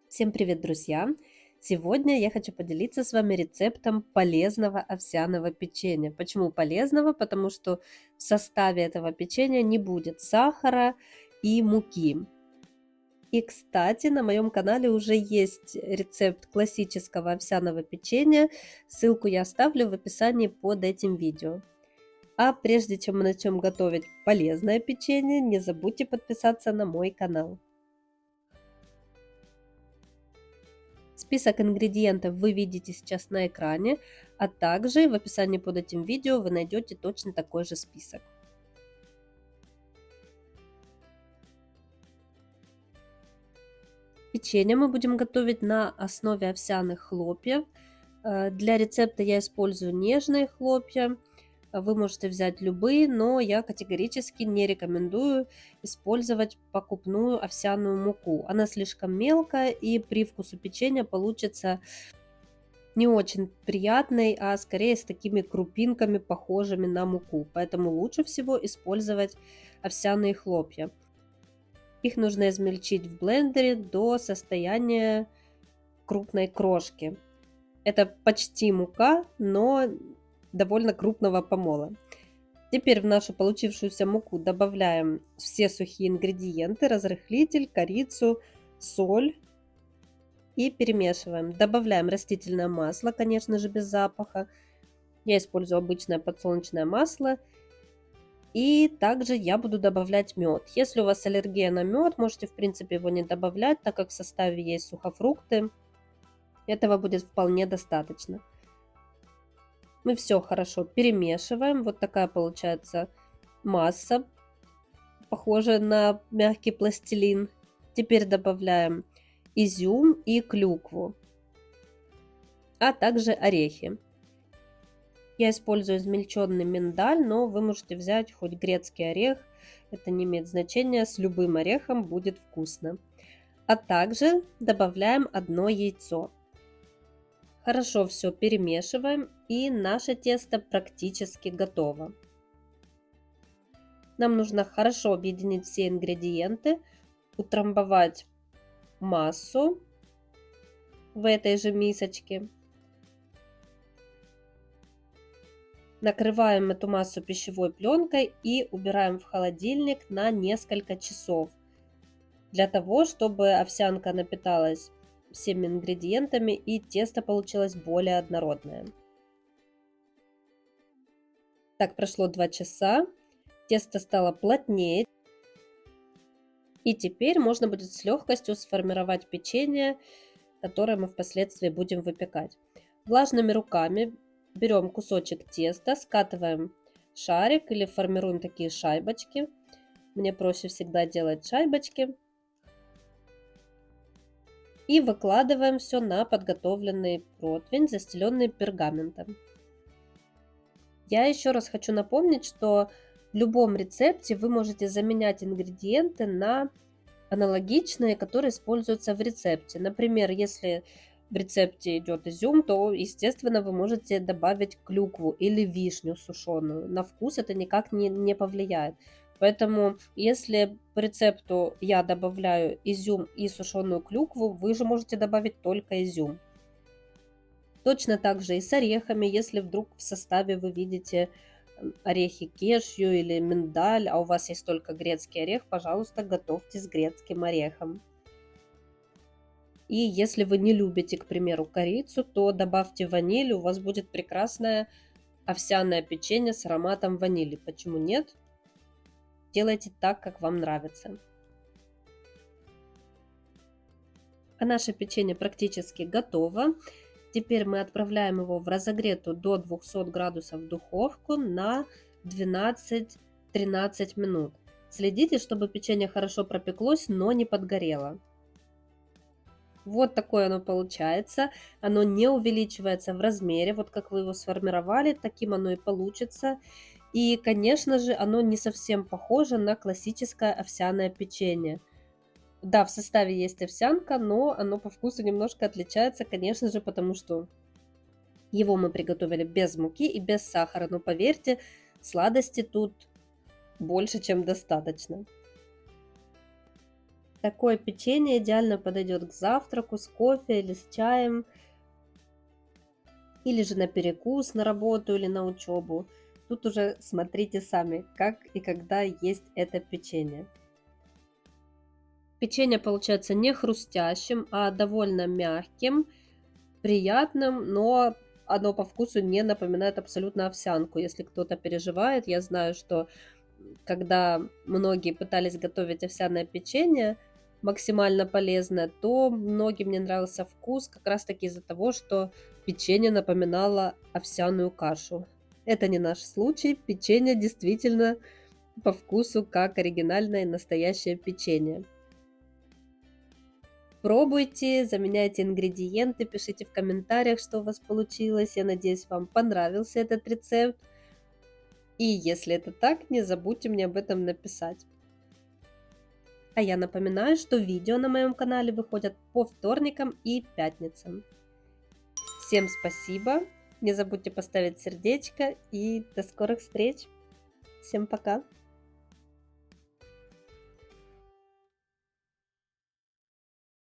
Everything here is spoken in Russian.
Всем привет, друзья! Сегодня я хочу поделиться с вами рецептом полезного овсяного печенья. Почему полезного? Потому что в составе этого печенья не будет сахара и муки. И, кстати, на моем канале уже есть рецепт классического овсяного печенья. Ссылку я оставлю в описании под этим видео. А прежде чем мы начнем готовить полезное печенье, не забудьте подписаться на мой канал. Список ингредиентов вы видите сейчас на экране, а также в описании под этим видео вы найдете точно такой же список. Печенье мы будем готовить на основе овсяных хлопьев. Для рецепта я использую нежные хлопья. Вы можете взять любые, но я категорически не рекомендую использовать покупную овсяную муку. Она слишком мелкая, и привкус у печенья получится не очень приятной, а скорее с такими крупинками, похожими на муку. Поэтому лучше всего использовать овсяные хлопья. Их нужно измельчить в блендере до состояния крупной крошки. Это почти мука, но довольно крупного помола. Теперь в нашу получившуюся муку добавляем все сухие ингредиенты: разрыхлитель, корицу, соль. И перемешиваем. Добавляем растительное масло, конечно же, без запаха. Я использую обычное подсолнечное масло. И также я буду добавлять мед. Если у вас аллергия на мед, можете в принципе его не добавлять, так как в составе есть сухофрукты. Этого будет вполне достаточно. Мы все хорошо перемешиваем. Вот такая получается масса, похожая на мягкий пластилин. Теперь добавляем изюм и клюкву, а также орехи. Я использую измельченный миндаль, но вы можете взять хоть грецкий орех, это не имеет значения, с любым орехом будет вкусно. А также добавляем одно яйцо. Хорошо все перемешиваем, и наше тесто практически готово. Нам нужно хорошо объединить все ингредиенты, утрамбовать массу в этой же мисочке. Накрываем эту массу пищевой пленкой и убираем в холодильник на несколько часов, для того, чтобы овсянка напиталась всеми ингредиентами и тесто получилось более однородное. Так, прошло 2 часа, тесто стало плотнее, и теперь можно будет с легкостью сформировать печенье, которое мы впоследствии будем выпекать. Влажными руками берем кусочек теста, скатываем шарик или формируем такие шайбочки. Мне проще всегда делать шайбочки. И выкладываем все на подготовленный противень, застеленный пергаментом. Я еще раз хочу напомнить, что в любом рецепте вы можете заменять ингредиенты на аналогичные, которые используются в рецепте. Например, если в рецепте идет изюм, то, естественно, вы можете добавить клюкву или вишню сушеную. На вкус это никак не повлияет. Поэтому, если по рецепту я добавляю изюм и сушеную клюкву, вы же можете добавить только изюм. Точно так же и с орехами. Если вдруг в составе вы видите орехи кешью или миндаль, а у вас есть только грецкий орех, пожалуйста, готовьте с грецким орехом. И если вы не любите, к примеру, корицу, то добавьте ваниль, у вас будет прекрасное овсяное печенье с ароматом ванили. Почему нет? Делайте так, как вам нравится. А наше печенье практически готово. Теперь мы отправляем его в разогретую до 200 градусов духовку на 12-13 минут. Следите, чтобы печенье хорошо пропеклось, но не подгорело. Вот такое оно получается. Оно не увеличивается в размере. Вот как вы его сформировали, таким оно и получится. И, конечно же, оно не совсем похоже на классическое овсяное печенье. Да, в составе есть овсянка, но оно по вкусу немножко отличается, конечно же, потому что его мы приготовили без муки и без сахара. Но поверьте, сладости тут больше, чем достаточно. Такое печенье идеально подойдет к завтраку с кофе или с чаем, или же на перекус, на работу или на учебу. Тут уже смотрите сами, как и когда есть это печенье. Печенье получается не хрустящим, а довольно мягким, приятным, но оно по вкусу не напоминает абсолютно овсянку. Если кто-то переживает, я знаю, что когда многие пытались готовить овсяное печенье, максимально полезное, то многим не нравился вкус как раз таки из-за того, что печенье напоминало овсяную кашу. Это не наш случай, печенье действительно по вкусу как оригинальное настоящее печенье. Пробуйте, заменяйте ингредиенты, пишите в комментариях, что у вас получилось. Я надеюсь, вам понравился этот рецепт. И если это так, не забудьте мне об этом написать. А я напоминаю, что видео на моем канале выходят по вторникам и пятницам. Всем спасибо, не забудьте поставить сердечко и до скорых встреч. Всем пока!